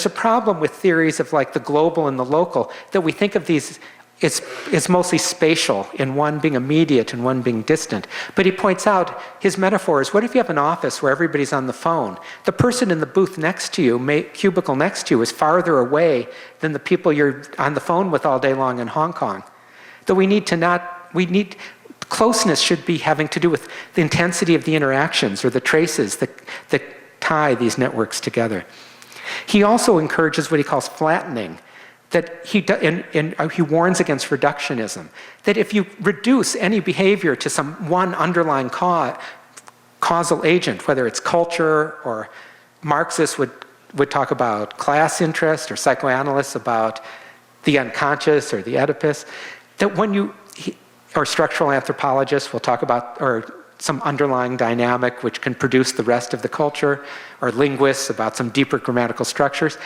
a problem with theories of like the global and the local, that we think of these as mostly spatial, in one being immediate and one being distant. But he points out, his metaphor is, what if you have an office where everybody's on the phone? The person in the booth next to you, cubicle next to you, is farther away than the people you're on the phone with all day long in Hong Kong. That closeness should be having to do with the intensity of the interactions or the traces that tie these networks together. He also encourages what he calls flattening, that he warns against reductionism, that if you reduce any behavior to some one underlying causal agent, whether it's culture, or Marxists would talk about class interest, or psychoanalysts about the unconscious or the Oedipus, that or structural anthropologists will talk about, or some underlying dynamic which can produce the rest of the culture, or linguists about some deeper grammatical structures.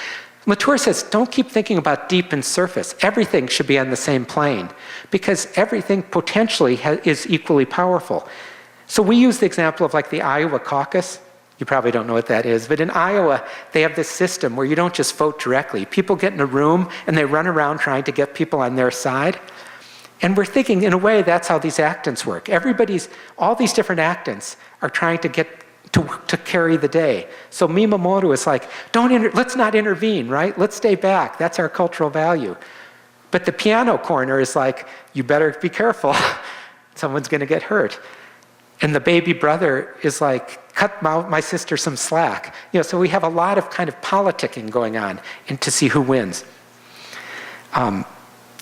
Latour says, don't keep thinking about deep and surface. Everything should be on the same plane, because everything potentially is equally powerful. So we use the example of like the Iowa caucus. You probably don't know what that is, but in Iowa, they have this system where you don't just vote directly. People get in a room and they run around trying to get people on their side. And we're thinking, in a way, that's how these actants work. All these different actants are trying to get to carry the day. So Mimamoto is like, let's not intervene, right? Let's stay back. That's our cultural value. But the piano corner is like, you better be careful. Someone's going to get hurt. And the baby brother is like, cut my sister some slack. So we have a lot of kind of politicking going on to see who wins.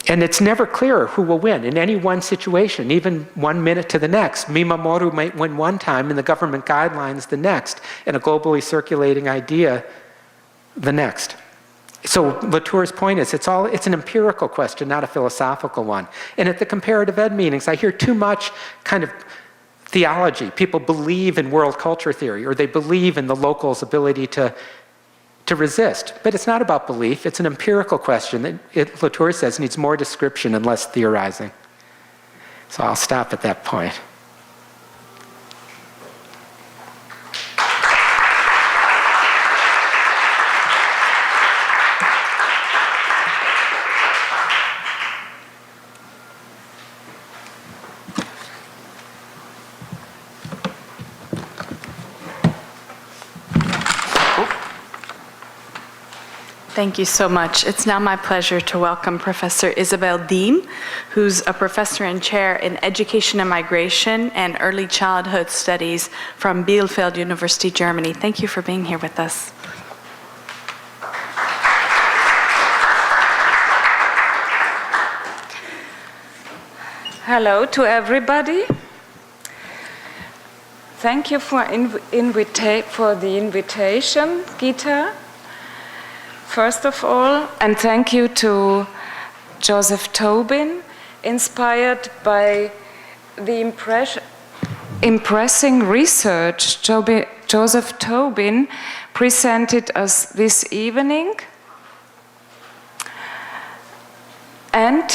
And it's never clear who will win in any one situation, even 1 minute to the next. Mimamoto might win one time and the government guidelines the next, and a globally circulating idea the next. So Latour's point is, it's an empirical question, not a philosophical one. And at the comparative ed meetings, I hear too much kind of theology. People believe in world culture theory, or they believe in the local's ability to resist. But it's not about belief. It's an empirical question that Latour says needs more description and less theorizing. So I'll stop at that point. Thank you so much. It's now my pleasure to welcome Professor Isabel Diem, who's a professor and chair in Education and Migration and Early Childhood Studies from Bielefeld University, Germany. Thank you for being here with us. Hello to everybody. Thank you for the invitation, Gita. First of all, and thank you to Joseph Tobin, inspired by the impressing research Joseph Tobin presented us this evening. And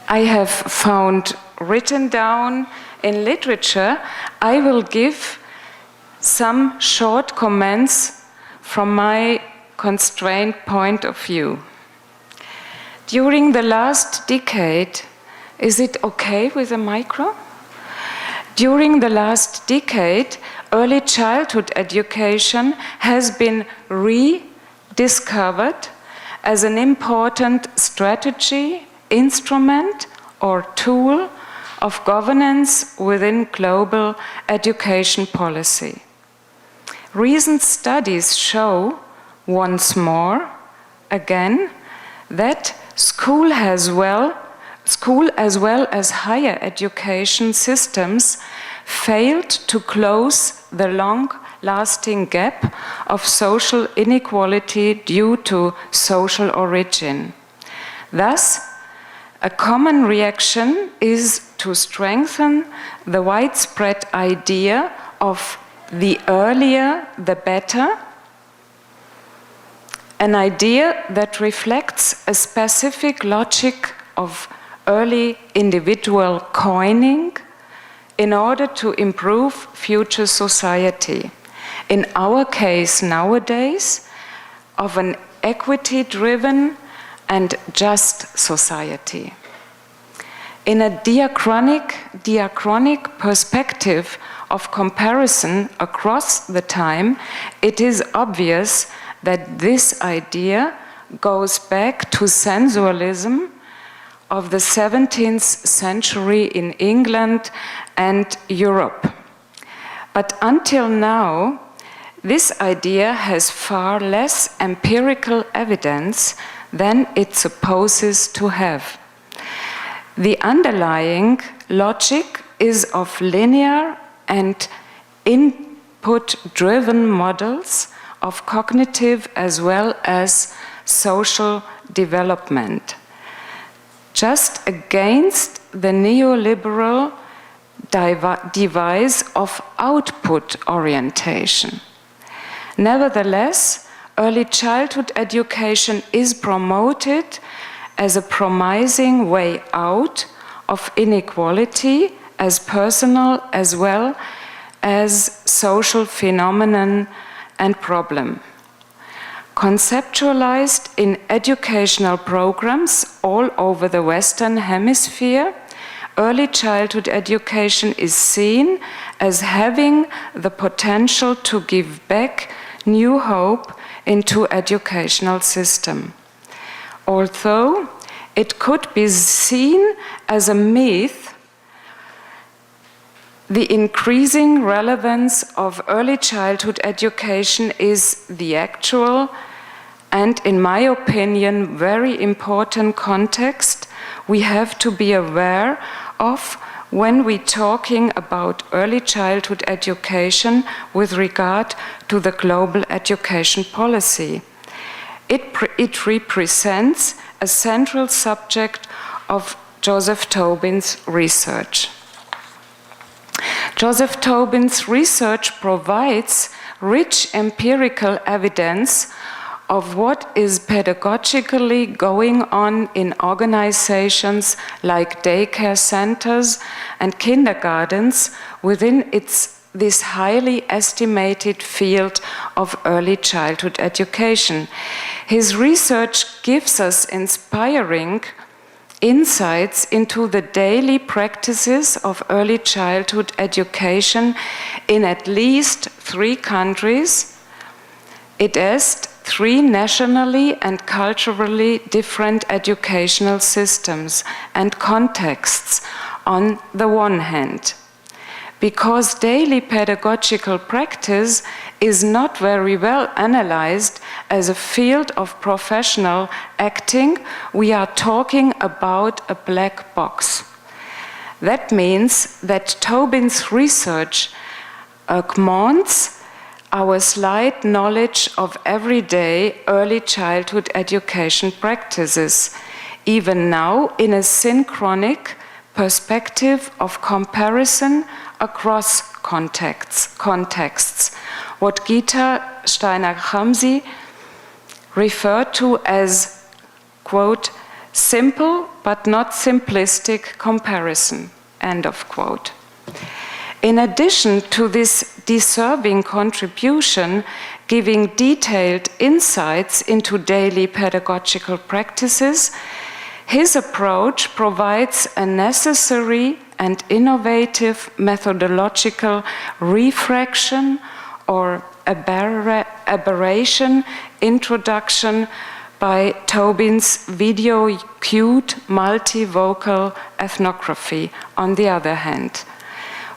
I have found written down in literature, I will give some short comments from my constrained point of view. During the last decade, is it okay with a micro? During the last decade, early childhood education has been rediscovered as an important strategy, instrument, or tool of governance within global education policy. Recent studies show once more, again, that school as well as higher education systems failed to close the long-lasting gap of social inequality due to social origin. Thus, a common reaction is to strengthen the widespread idea of the earlier, the better, an idea that reflects a specific logic of early individual coining in order to improve future society. In our case nowadays, of an equity-driven and just society. In a diachronic perspective of comparison across the time, it is obvious that this idea goes back to sensualism of the 17th century in England and Europe. But until now, this idea has far less empirical evidence than it supposes to have. The underlying logic is of linear and input-driven models of cognitive as well as social development, just against the neoliberal device of output orientation. Nevertheless, early childhood education is promoted as a promising way out of inequality as personal as well as social phenomenon and problem. Conceptualized in educational programs all over the Western Hemisphere, early childhood education is seen as having the potential to give back new hope into educational system. Although it could be seen as a myth, the increasing relevance of early childhood education is the actual and, in my opinion, very important context we have to be aware of when we're talking about early childhood education with regard to the global education policy. It represents a central subject of Joseph Tobin's research. Joseph Tobin's research provides rich empirical evidence of what is pedagogically going on in organizations like daycare centers and kindergartens within this highly estimated field of early childhood education. His research gives us inspiring insights into the daily practices of early childhood education in at least 3 countries. It is 3 nationally and culturally different educational systems and contexts on the one hand. Because daily pedagogical practice is not very well analyzed as a field of professional acting, we are talking about a black box. That means that Tobin's research augments our slight knowledge of everyday early childhood education practices, even now in a synchronic perspective of comparison across contexts, what Gita Steiner-Khamsi referred to as, quote, simple but not simplistic comparison, end of quote. In addition to this deserving contribution, giving detailed insights into daily pedagogical practices, his approach provides a necessary and innovative methodological refraction or aberration introduction by Tobin's video-cued multivocal ethnography, on the other hand.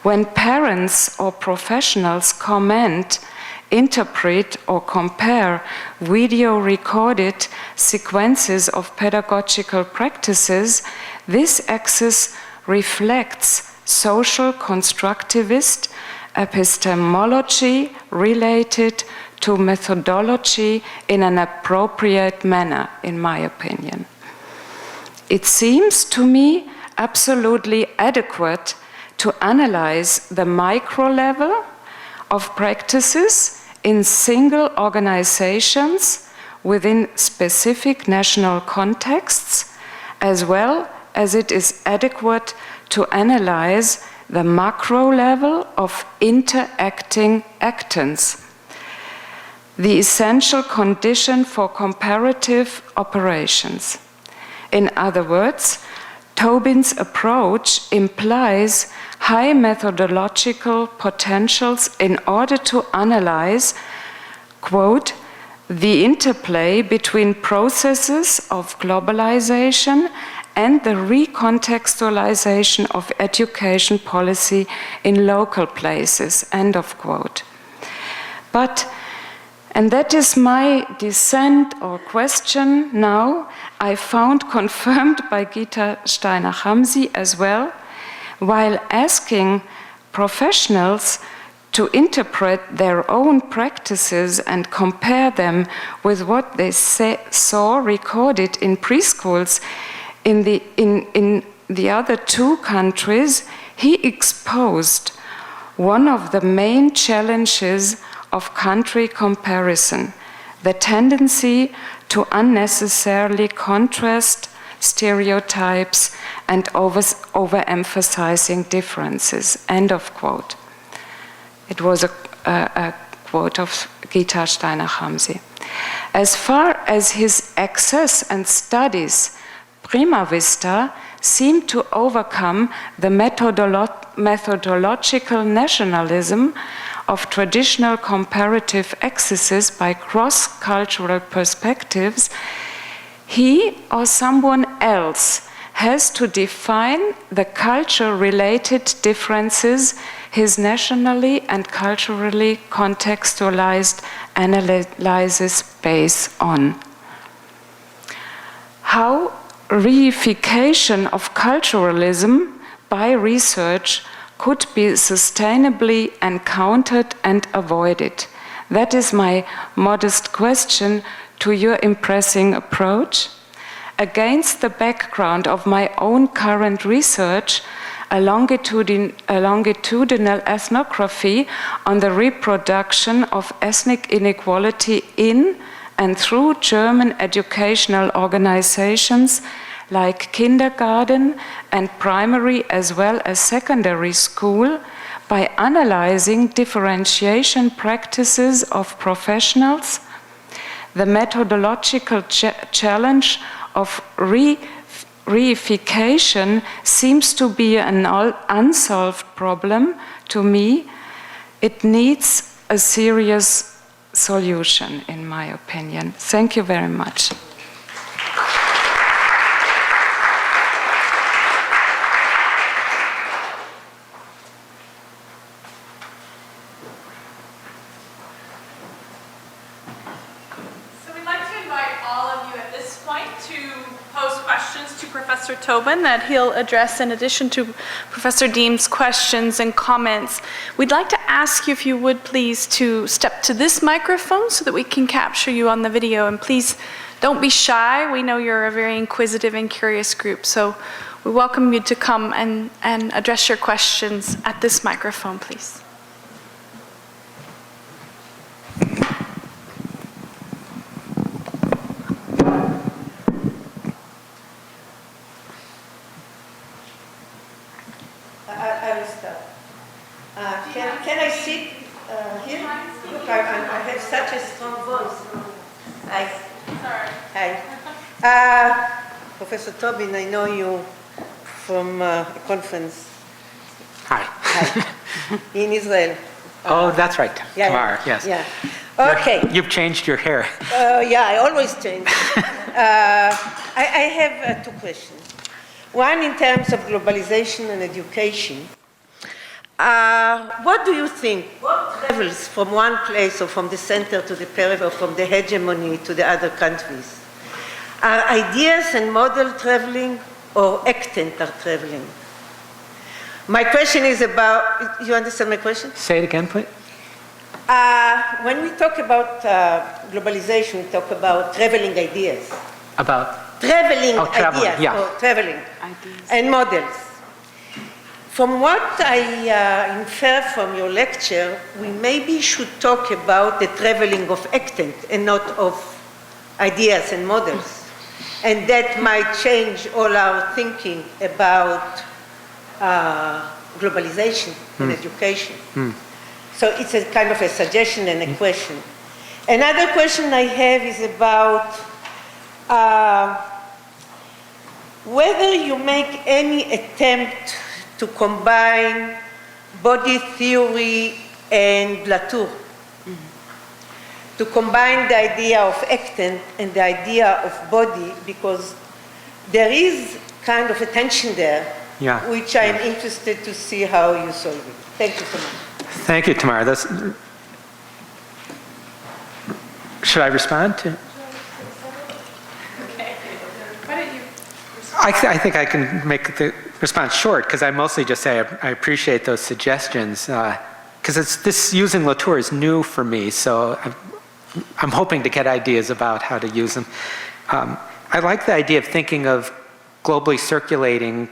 When parents or professionals comment, interpret or compare video-recorded sequences of pedagogical practices, this axis reflects social constructivist epistemology related to methodology in an appropriate manner, in my opinion. It seems to me absolutely adequate to analyze the micro level of practices in single organizations within specific national contexts, as well as it is adequate to analyze the macro level of interacting actors. the essential condition for comparative operations. In other words, Tobin's approach implies high methodological potentials in order to analyze, quote, the interplay between processes of globalization and the recontextualization of education policy in local places, end of quote. But, and that is my dissent or question now, I found confirmed by Gita Steiner-Hamsi as well, while asking professionals to interpret their own practices and compare them with what they saw recorded in preschools in the other two countries, he exposed one of the main challenges of country comparison, the tendency to unnecessarily contrast stereotypes and overemphasizing differences, end of quote. It was a quote of Gita Steiner-Hamsi. As far as his access and studies prima vista seem to overcome the methodological nationalism of traditional comparative accesses by cross-cultural perspectives, he or someone else has to define the culture-related differences his nationally and culturally contextualized analysis base on. How reification of culturalism by research could be sustainably encountered and avoided? That is my modest question to your impressing approach. Against the background of my own current research, a longitudinal ethnography on the reproduction of ethnic inequality in and through German educational organizations like kindergarten and primary as well as secondary school, by analyzing differentiation practices of professionals, the methodological challenge of reification seems to be an unsolved problem to me. It needs a serious solution, in my opinion. Thank you very much. Professor Tobin that he'll address in addition to Professor Deem's questions and comments. We'd like to ask you, if you would please, to step to this microphone so that we can capture you on the video. And please don't be shy. We know you're a very inquisitive and curious group, so we welcome you to come and address your questions at this microphone, please. I will start. Can I sit here? Look, I have such a strong voice. Hi. Sorry. Hi. Professor Tobin, I know you from a conference. Hi. Hi. In Israel. Oh, that's right. Yeah, Tamar, yes. Yeah. Okay. You've changed your hair. Yeah, I always change. I have two questions. One in terms of globalization and education. What do you think? What travels from one place or from the center to the periphery or from the hegemony to the other countries? Are ideas and model traveling or actant are traveling? My question is about, you understand my question? Say it again, please. When we talk about globalization, we talk about traveling ideas. About? Traveling traveling, ideas, yeah. or traveling ideas and models. From what I infer from your lecture, we maybe should talk about the traveling of actant and not of ideas and models. And that might change all our thinking about globalization and education. So it's a kind of a suggestion and a question. Another question I have is about whether you make any attempt to combine body theory and Latour, to combine the idea of actant and the idea of body, because there is kind of a tension there, which I'm interested to see how you solve it. Thank you so much. Thank you, Tamara. Should I respond to? Okay. Why don't you I think I can make the response short, because I mostly just say I appreciate those suggestions, because this using Latour is new for me, so I'm hoping to get ideas about how to use them. I like the idea of thinking of globally circulating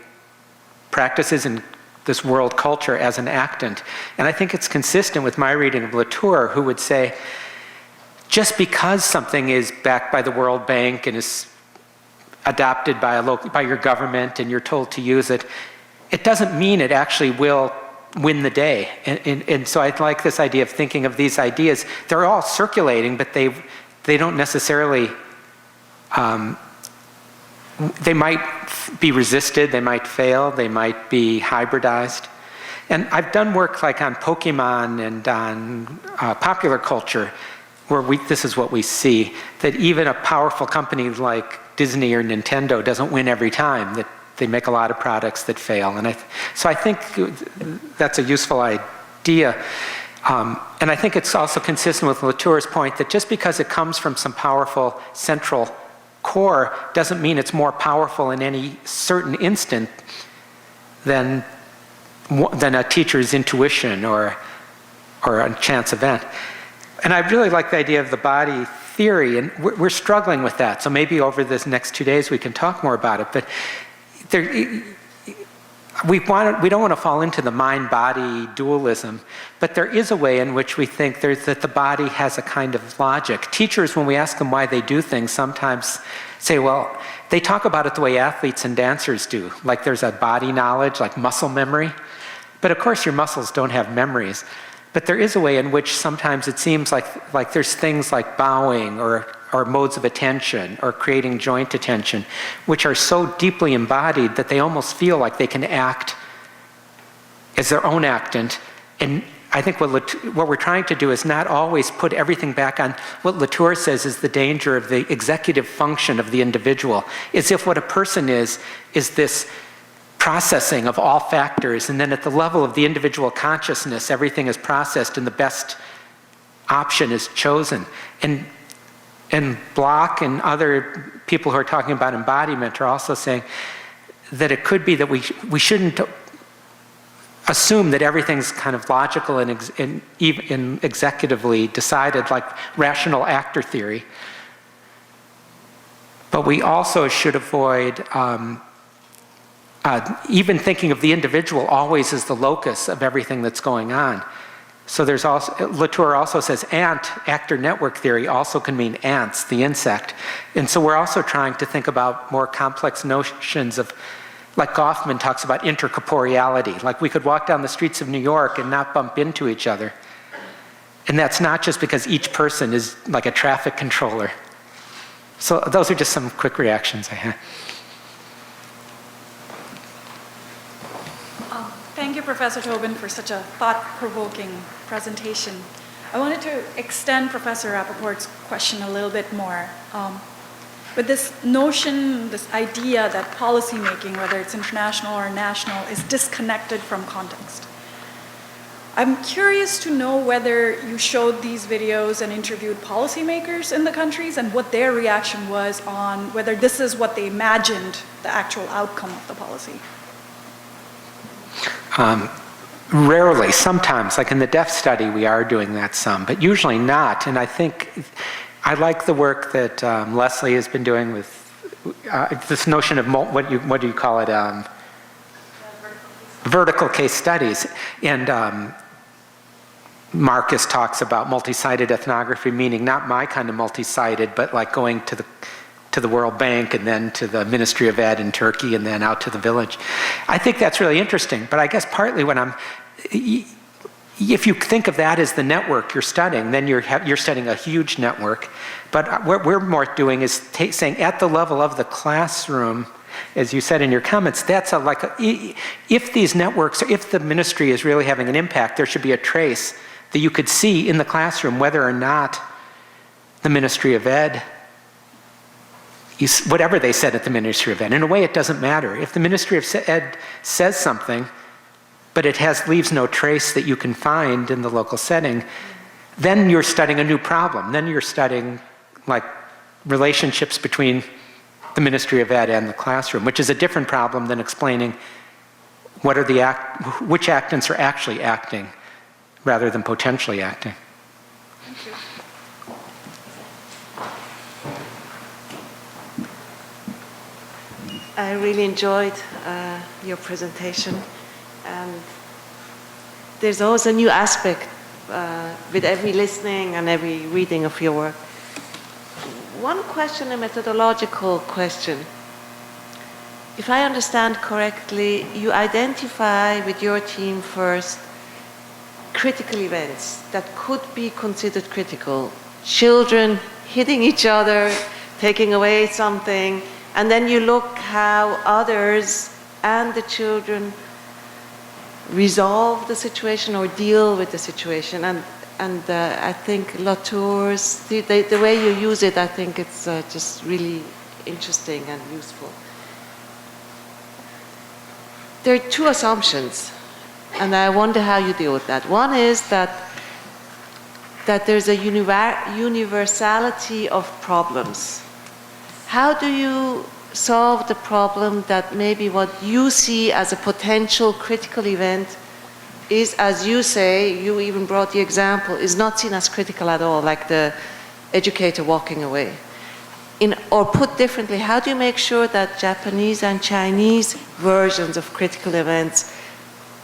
practices in this world culture as an actant, and I think it's consistent with my reading of Latour, who would say, just because something is backed by the World Bank and is adopted by your government and you're told to use it, it doesn't mean it actually will win the day. And so I like this idea of thinking of these ideas. They're all circulating, but they don't necessarily, they might be resisted, they might fail, they might be hybridized. And I've done work like on Pokemon and on popular culture, where this is what we see, that even a powerful company like Disney or Nintendo doesn't win every time, that they make a lot of products that fail. And so I think that's a useful idea. And I think it's also consistent with Latour's point that just because it comes from some powerful central core doesn't mean it's more powerful in any certain instant than a teacher's intuition or a chance event. And I really like the idea of the body theory, and we're struggling with that. So maybe over this next 2 days we can talk more about it. But we don't want to fall into the mind-body dualism, but there is a way in which we think that the body has a kind of logic. Teachers, when we ask them why they do things, sometimes say, well, they talk about it the way athletes and dancers do, like there's a body knowledge, like muscle memory. But of course your muscles don't have memories. But there is a way in which sometimes it seems like there's things like bowing or modes of attention or creating joint attention, which are so deeply embodied that they almost feel like they can act as their own actant. And I think what we're trying to do is not always put everything back on what Latour says is the danger of the executive function of the individual, as if what a person is this processing of all factors, and then at the level of the individual consciousness, everything is processed and the best option is chosen. And Bloch and other people who are talking about embodiment are also saying that it could be that we shouldn't assume that everything's kind of logical and executively decided, like rational actor theory. But we also should avoid even thinking of the individual always as the locus of everything that's going on. So there's also, Latour also says actor network theory also can mean ants, the insect. And so we're also trying to think about more complex notions of, like Goffman talks about intercorporeality, like we could walk down the streets of New York and not bump into each other. And that's not just because each person is like a traffic controller. So those are just some quick reactions I had. Thank you, Professor Tobin, for such a thought-provoking presentation. I wanted to extend Professor Rappaport's question a little bit more. With this notion, this idea that policymaking, whether it's international or national, is disconnected from context. I'm curious to know whether you showed these videos and interviewed policymakers in the countries and what their reaction was on whether this is what they imagined the actual outcome of the policy. Rarely, sometimes, like in the deaf study, we are doing that some, but usually not. And I think I like the work that Leslie has been doing with this notion of what do you call it? Vertical case studies. And Marcus talks about multi-sided ethnography, meaning not my kind of multi-sided, but like going to the World Bank and then to the Ministry of Ed in Turkey and then out to the village. I think that's really interesting, but I guess partly when if you think of that as the network you're studying, then you're studying a huge network. But what we're more doing is saying at the level of the classroom, as you said in your comments, that's if these networks, if the ministry is really having an impact, there should be a trace that you could see in the classroom whether or not the Ministry of Ed, whatever they said at the Ministry of Ed. In a way, it doesn't matter. If the Ministry of Ed says something, but it leaves no trace that you can find in the local setting, then you're studying a new problem. Then you're studying relationships between the Ministry of Ed and the classroom, which is a different problem than explaining which actants are actually acting rather than potentially acting. Thank you. I really enjoyed your presentation, and there's always a new aspect with every listening and every reading of your work. One question, a methodological question. If I understand correctly, you identify with your team first critical events that could be considered critical. Children hitting each other, taking away something, and then you look how others and the children resolve the situation or deal with the situation. And I think Latour's, the way you use it, I think it's just really interesting and useful. There are two assumptions, and I wonder how you deal with that. One is that there's a universality of problems. How do you solve the problem that maybe what you see as a potential critical event is, as you say, you even brought the example, is not seen as critical at all, like the educator walking away. Or put differently, how do you make sure that Japanese and Chinese versions of critical events,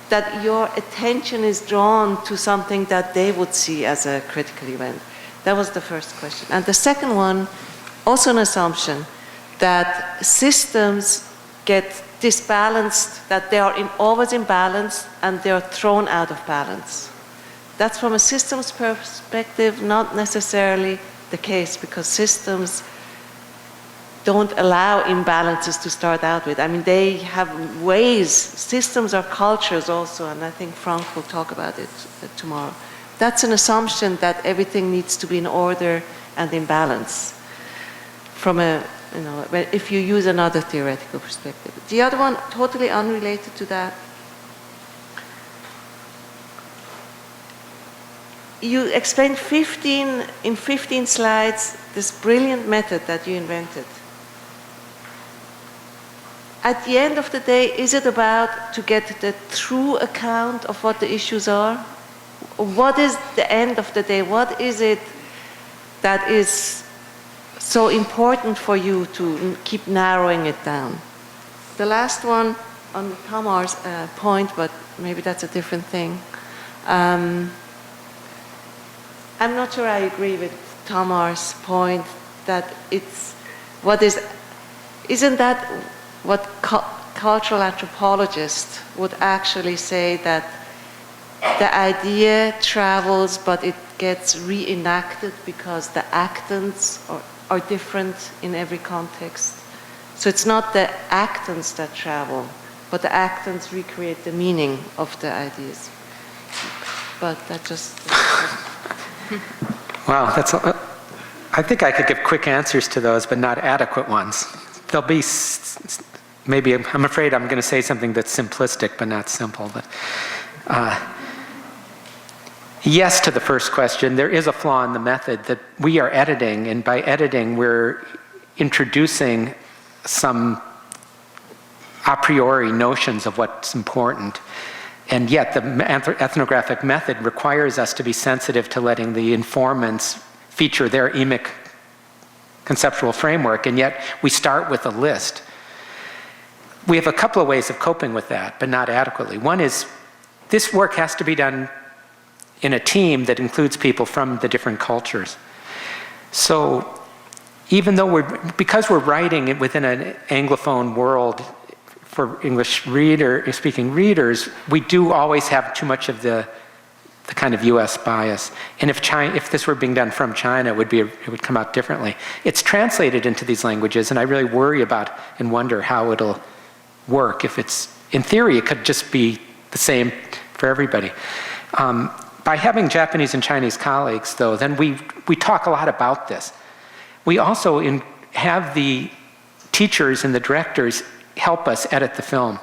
that your attention is drawn to something that they would see as a critical event? That was the first question. And the second one, also an assumption, that systems get disbalanced, that they are always in balance and they are thrown out of balance. That's from a systems perspective not necessarily the case, because systems don't allow imbalances to start out with. I mean, they have ways, systems are cultures also, and I think Frank will talk about it tomorrow. That's an assumption that everything needs to be in order and in balance from a, if you use another theoretical perspective. The other one, totally unrelated to that, you explained 15 slides this brilliant method that you invented. At the end of the day, is it about to get the true account of what the issues are? What is the end of the day? What is it that is so important for you to keep narrowing it down? The last one on Tamar's point, but maybe that's a different thing. I'm not sure I agree with Tamar's point that isn't that what cultural anthropologists would actually say, that the idea travels but it gets reenacted because the actants are different in every context. So it's not the actants that travel, but the actants recreate the meaning of the ideas. But that just... Wow, I think I could give quick answers to those, but not adequate ones. There'll be, maybe, I'm afraid I'm going to say something that's simplistic, but not simple. But, yes to the first question, there is a flaw in the method that we are editing, and by editing, we're introducing some a priori notions of what's important. And yet the ethnographic method requires us to be sensitive to letting the informants feature their emic conceptual framework, and yet we start with a list. We have a couple of ways of coping with that, but not adequately. One is, this work has to be done in a team that includes people from the different cultures. So even though because we're writing it within an Anglophone world, for English speaking readers, we do always have too much of the the kind of US bias. And if this were being done from China, it would come out differently. It's translated into these languages, and I really worry about and wonder how it'll work. If it's, in theory, it could just be the same for everybody. By having Japanese and Chinese colleagues, though, then we talk a lot about this. We also have the teachers and the directors help us edit the film.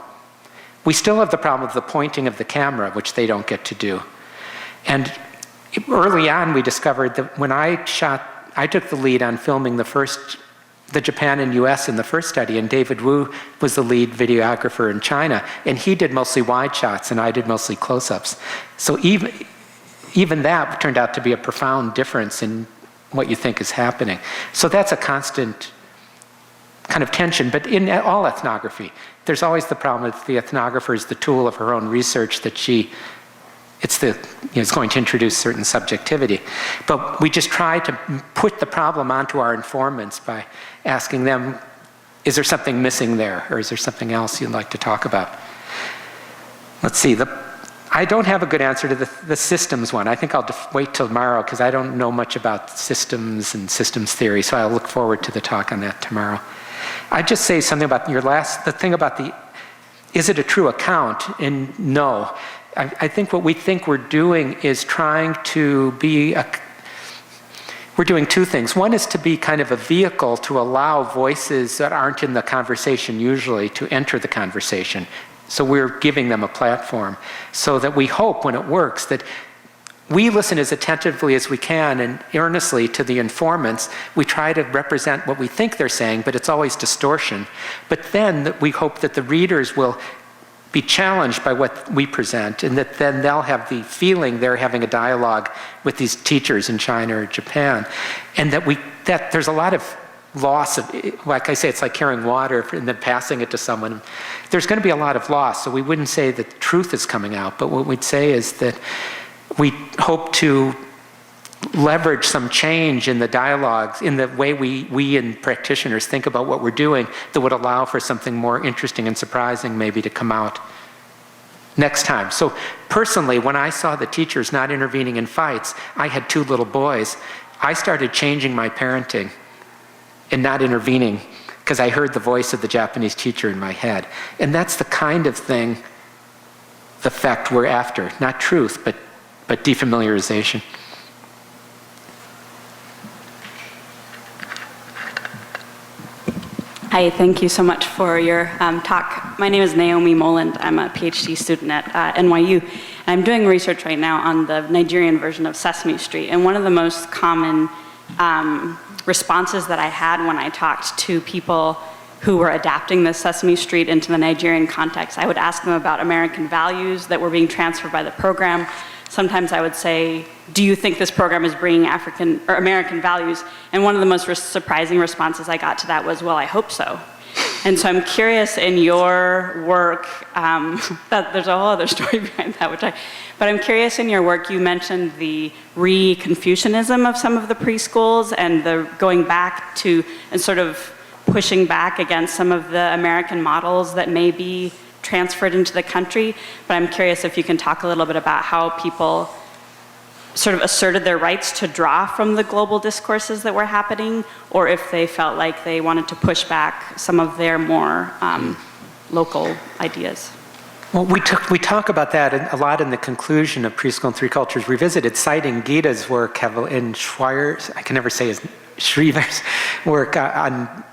We still have the problem of the pointing of the camera, which they don't get to do. And early on, we discovered that when I took the lead on filming the Japan and US in the first study, and David Wu was the lead videographer in China, and he did mostly wide shots, and I did mostly close-ups. So even that turned out to be a profound difference in what you think is happening. So that's a constant kind of tension, but in all ethnography, there's always the problem that the ethnographer is the tool of her own research, that it's going to introduce certain subjectivity. But we just try to put the problem onto our informants by asking them, is there something missing there, or is there something else you'd like to talk about? Let's see, I don't have a good answer to the systems one. I think I'll wait till tomorrow, because I don't know much about systems and systems theory, so I'll look forward to the talk on that tomorrow. I'd just say something about the thing about is it a true account? And no. I think what we think we're doing is trying to be we're doing two things. One is to be kind of a vehicle to allow voices that aren't in the conversation usually to enter the conversation. So we're giving them a platform, so that we hope when it works that we listen as attentively as we can and earnestly to the informants. We try to represent what we think they're saying, but it's always distortion. But then we hope that the readers will be challenged by what we present, and that then they'll have the feeling they're having a dialogue with these teachers in China or Japan. And that there's a lot of loss of, like I say, it's like carrying water and then passing it to someone. There's going to be a lot of loss, so we wouldn't say that the truth is coming out, but what we'd say is that we hope to leverage some change in the dialogues, in the way we and practitioners think about what we're doing, that would allow for something more interesting and surprising maybe to come out next time. So personally, when I saw the teachers not intervening in fights, I had 2 little boys. I started changing my parenting and not intervening, because I heard the voice of the Japanese teacher in my head. And that's the kind of thing, the effect we're after. Not truth, but defamiliarization. Hi, thank you so much for your talk. My name is Naomi Moland. I'm a PhD student at NYU. And I'm doing research right now on the Nigerian version of Sesame Street. And one of the most common responses that I had when I talked to people who were adapting the Sesame Street into the Nigerian context, I would ask them about American values that were being transferred by the program. Sometimes I would say, do you think this program is bringing African or American values? And one of the most surprising responses I got to that was, well, I hope so. And so I'm curious, in your work, that there's a whole other story behind that, but I'm curious, in your work, you mentioned the re-Confucianism of some of the preschools and the going back to and sort of pushing back against some of the American models that may be transferred into the country. But I'm curious if you can talk a little bit about how people sort of asserted their rights to draw from the global discourses that were happening, or if they felt like they wanted to push back some of their more local ideas. Well, we talk about that a lot in the conclusion of Preschool in 3 Cultures Revisited, citing Gita's work in Schreier's, I can never say his, Shriver's work on,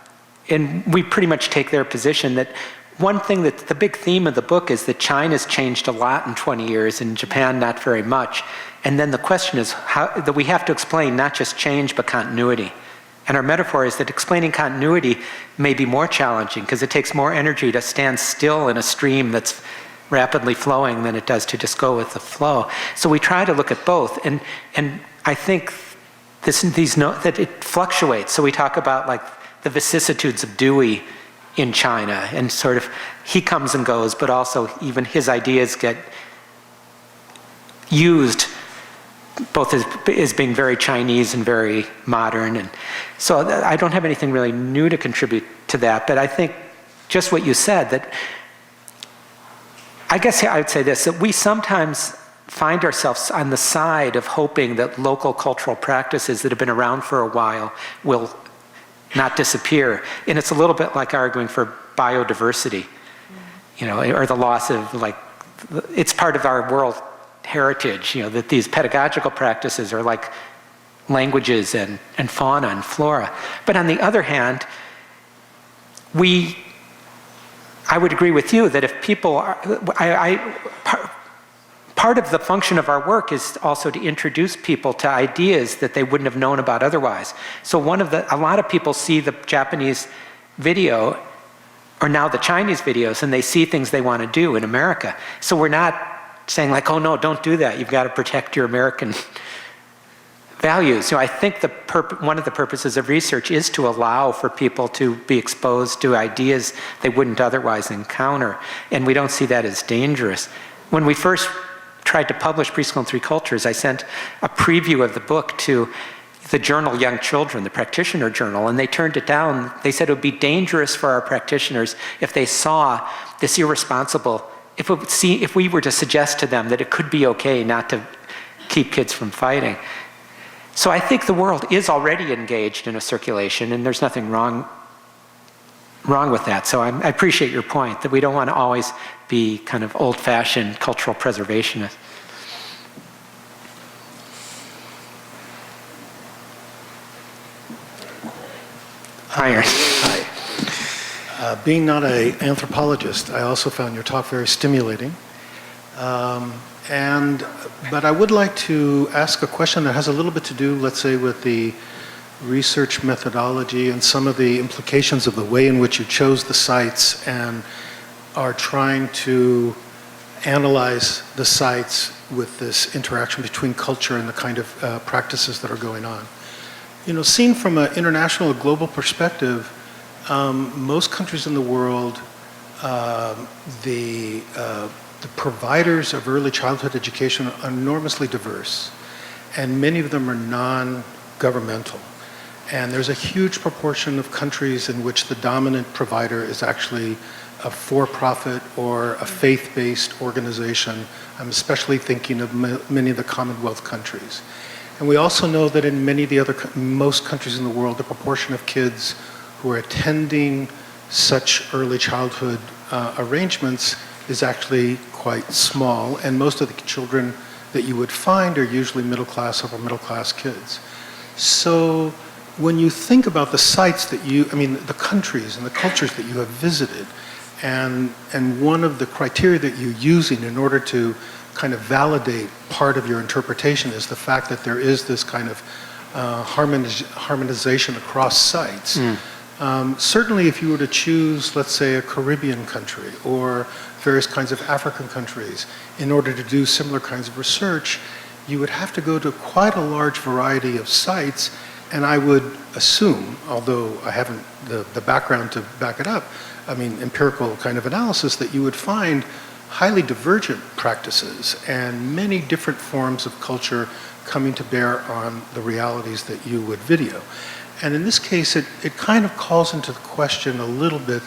and we pretty much take their position that one thing that the big theme of the book is that China's changed a lot in 20 years and Japan not very much. And then the question is that we have to explain not just change, but continuity. And our metaphor is that explaining continuity may be more challenging because it takes more energy to stand still in a stream that's rapidly flowing than it does to just go with the flow. So we try to look at both. And I think that it fluctuates. So we talk about like the vicissitudes of Dewey in China, and sort of he comes and goes, but also even his ideas get used both as being very Chinese and very modern. And so I don't have anything really new to contribute to that, but I think just what you said, that I guess I would say this, that we sometimes find ourselves on the side of hoping that local cultural practices that have been around for a while will not disappear. And it's a little bit like arguing for biodiversity, you know, or the loss of, like, it's part of our world heritage, you know, that these pedagogical practices are like languages and fauna and flora. But on the other hand, I would agree with you that if people are, part of the function of our work is also to introduce people to ideas that they wouldn't have known about otherwise. So a lot of people see the Japanese video, or now the Chinese videos, and they see things they want to do in America. So we're not saying like, oh no, don't do that. You've got to protect your American values. You know, I think one of the purposes of research is to allow for people to be exposed to ideas they wouldn't otherwise encounter. And we don't see that as dangerous. When we first tried to publish Preschool in Three Cultures, I sent a preview of the book to the journal Young Children, the practitioner journal, and they turned it down. They said it would be dangerous for our practitioners if they saw this irresponsible, if we were to suggest to them that it could be okay not to keep kids from fighting. So I think the world is already engaged in a circulation, and there's nothing wrong with that. So I appreciate your point that we don't want to always be kind of old-fashioned cultural preservationists. Hi. Being not an anthropologist, I also found your talk very stimulating. But I would like to ask a question that has a little bit to do, let's say, with the research methodology and some of the implications of the way in which you chose the sites and are trying to analyze the sites with this interaction between culture and the kind of practices that are going on. You know, seen from an international or global perspective, most countries in the world, the providers of early childhood education are enormously diverse, and many of them are non-governmental. And there's a huge proportion of countries in which the dominant provider is actually a for-profit or a faith-based organization. I'm especially thinking of many of the Commonwealth countries. And we also know that in many of the most countries in the world, the proportion of kids who are attending such early childhood arrangements is actually quite small, and most of the children that you would find are usually middle class, upper middle class kids. So when you think about the sites that the countries and the cultures that you have visited, and one of the criteria that you're using in order to kind of validate part of your interpretation is the fact that there is this kind of harmonization across sites. Certainly if you were to choose, let's say, a Caribbean country or various kinds of African countries in order to do similar kinds of research, you would have to go to quite a large variety of sites, and I would assume, although I haven't the background to back it up, empirical kind of analysis, that you would find highly divergent practices and many different forms of culture coming to bear on the realities that you would video. And in this case, it kind of calls into question a little bit,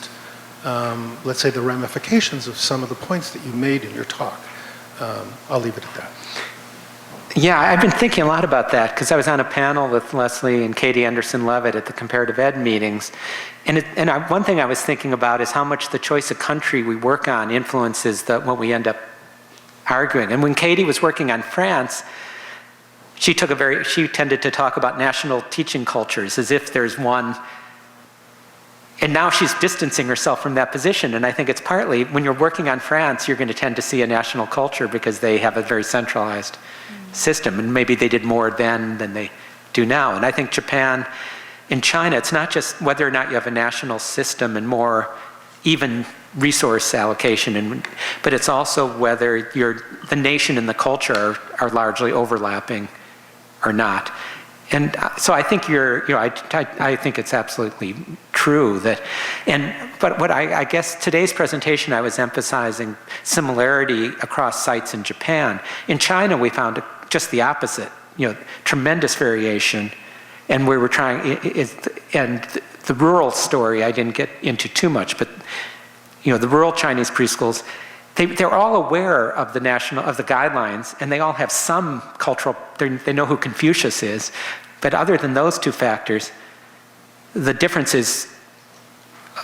let's say, the ramifications of some of the points that you made in your talk. I'll leave it at that. Yeah, I've been thinking a lot about that because I was on a panel with Leslie and Katie Anderson-Levitt at the comparative ed meetings. One thing I was thinking about is how much the choice of country we work on influences what we end up arguing. And when Katie was working on France, she tended to talk about national teaching cultures as if there's one. And now she's distancing herself from that position. And I think it's partly, when you're working on France, you're going to tend to see a national culture because they have a very centralized system. And maybe they did more then than they do now. And I think Japan and China, it's not just whether or not you have a national system and more even resource allocation, but it's also whether the nation and the culture are largely overlapping or not. And so I think I think it's absolutely true but what I guess today's presentation, I was emphasizing similarity across sites in Japan. In China, we found just the opposite, tremendous variation. And we were and the rural story I didn't get into too much, but the rural Chinese preschools, they're all aware of the guidelines, and they all have some cultural, they know who Confucius is, but other than those two factors, the differences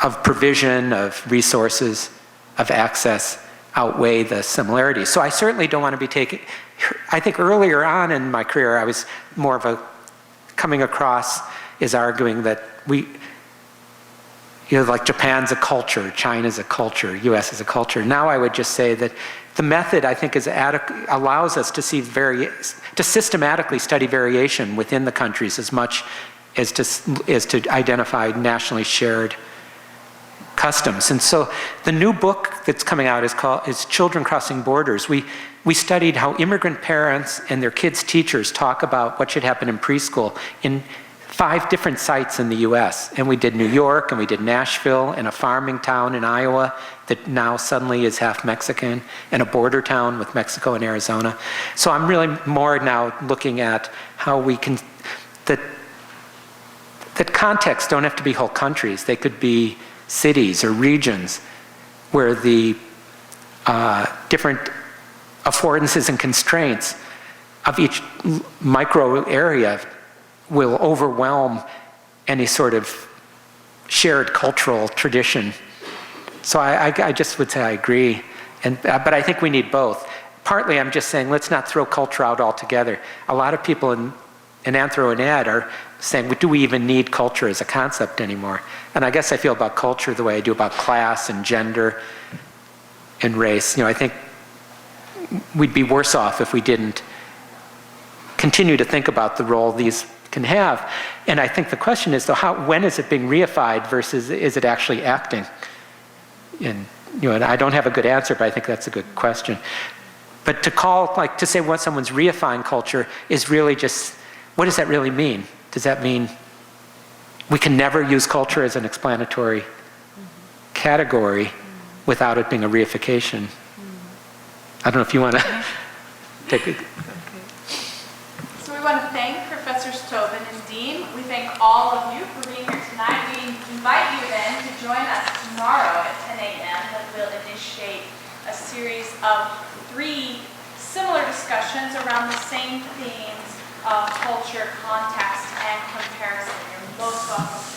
of provision, of resources, of access outweigh the similarities. So I certainly don't want to be taking, I think earlier on in my career, I was more of a, coming across as arguing that like Japan's a culture, China's a culture, US is a culture. Now I would just say that the method, I think, allows us to see to systematically study variation within the countries as much as to identify nationally shared customs. And so the new book that's coming out is Children Crossing Borders. We studied how immigrant parents and their kids' teachers talk about what should happen in preschool in 5 different sites in the US. And we did New York, and we did Nashville, and a farming town in Iowa that now suddenly is half Mexican, and a border town with Mexico and Arizona. So I'm really more now looking at how we can, that contexts don't have to be whole countries. They could be cities or regions where the different affordances and constraints of each micro area will overwhelm any sort of shared cultural tradition. So I just would say I agree, but I think we need both. Partly I'm just saying let's not throw culture out altogether. A lot of people in Anthro and Ed are saying, do we even need culture as a concept anymore? And I guess I feel about culture the way I do about class and gender and race. I think we'd be worse off if we didn't continue to think about the role these can have. And I think the question is, though, when is it being reified versus is it actually acting? And I don't have a good answer, but I think that's a good question. But to say what someone's reifying culture is really just, what does that really mean? Does that mean we can never use culture as an explanatory category without it being a reification? I don't know if you want to take it. So we want to thank Professors Tobin and Dean. We thank all of you for being here tonight. We invite you then to join us tomorrow at 10 a.m. when we'll initiate a series of 3 similar discussions around the same themes of culture, context, and comparison. You're most welcome